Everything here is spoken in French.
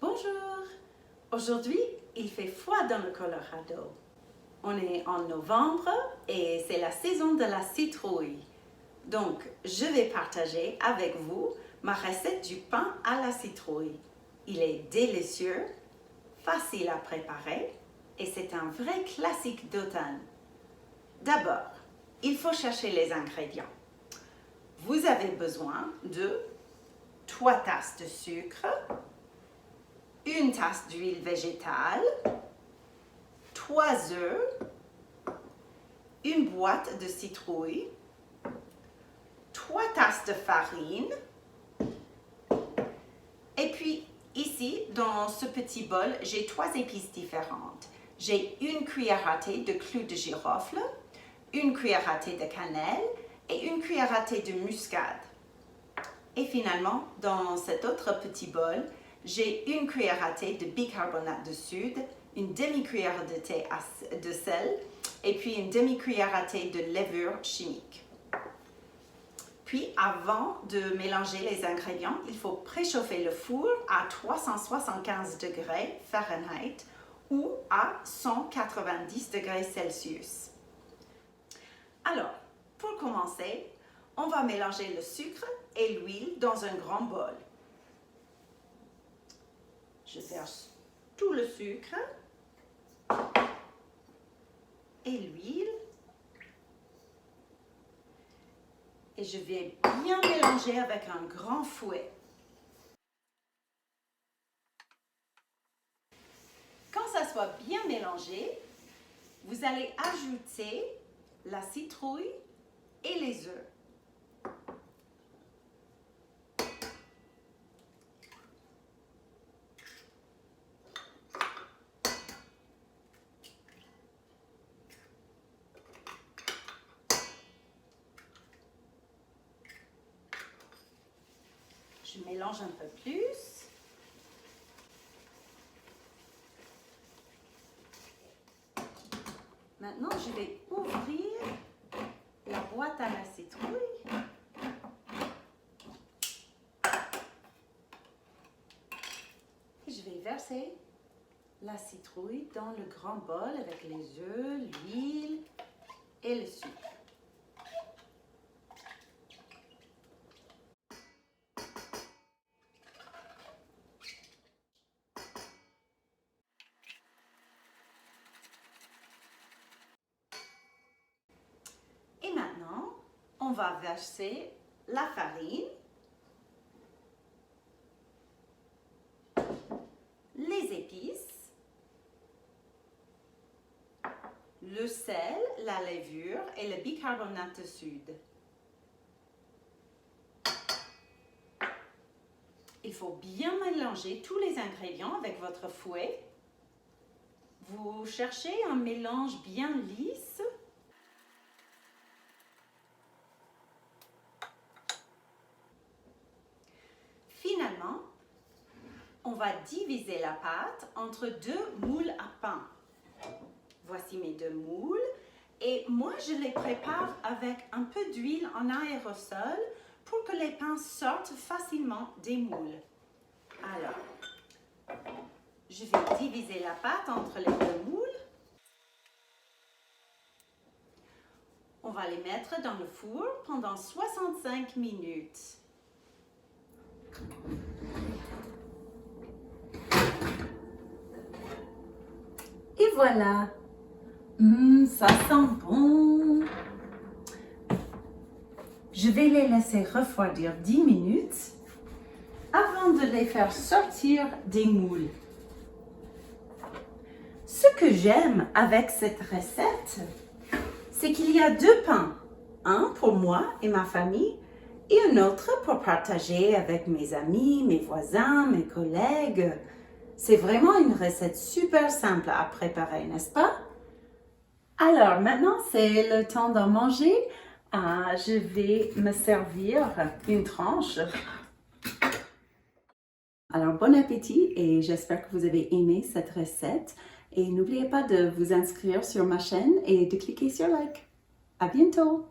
Bonjour! Aujourd'hui, il fait froid dans le Colorado. On est en novembre et c'est la saison de la citrouille. Donc, je vais partager avec vous ma recette du pain à la citrouille. Il est délicieux, facile à préparer et c'est un vrai classique d'automne. D'abord, il faut chercher les ingrédients. Vous avez besoin de 3 tasses de sucre, 1 tasse d'huile végétale, 3 œufs, une boîte de citrouille, 3 tasses de farine, et puis ici, dans ce petit bol, j'ai 3 épices différentes. J'ai 1 cuillère à thé de clous de girofle, 1 cuillère à thé de cannelle et 1 cuillère à thé de muscade. Et finalement, dans cet autre petit bol, j'ai 1 cuillère à thé de bicarbonate de soude, une demi-cuillère de thé de sel et puis une demi-cuillère à thé de levure chimique. Puis, avant de mélanger les ingrédients, il faut préchauffer le four à 375 degrés Fahrenheit ou à 190 degrés Celsius. Alors, pour commencer, on va mélanger le sucre et l'huile dans un grand bol. Je verse tout le sucre et l'huile et je vais bien mélanger avec un grand fouet. Quand ça soit bien mélangé, vous allez ajouter la citrouille et les œufs. Je mélange un peu plus. Maintenant, je vais ouvrir la boîte à la citrouille. Et je vais verser la citrouille dans le grand bol avec les œufs, l'huile et le sucre. Et maintenant, on va verser la farine, les épices, le sel, la levure et le bicarbonate de soude. Il faut bien mélanger tous les ingrédients avec votre fouet. Vous cherchez un mélange bien lisse. Finalement, on va diviser la pâte entre 2 moules à pain. Voici mes 2 moules et moi je les prépare avec un peu d'huile en aérosol pour que les pains sortent facilement des moules. Alors, je vais diviser la pâte entre les 2 moules. On va les mettre dans le four pendant 65 minutes. Et voilà! Ça sent bon! Je vais les laisser refroidir 10 minutes avant de les faire sortir des moules. Ce que j'aime avec cette recette, c'est qu'il y a 2 pains. Un pour moi et ma famille et un autre pour partager avec mes amis, mes voisins, mes collègues. C'est vraiment une recette super simple à préparer, n'est-ce pas? Alors, maintenant, c'est le temps d'en manger. Je vais me servir une tranche. Alors, bon appétit et j'espère que vous avez aimé cette recette. Et n'oubliez pas de vous inscrire sur ma chaîne et de cliquer sur like. À bientôt!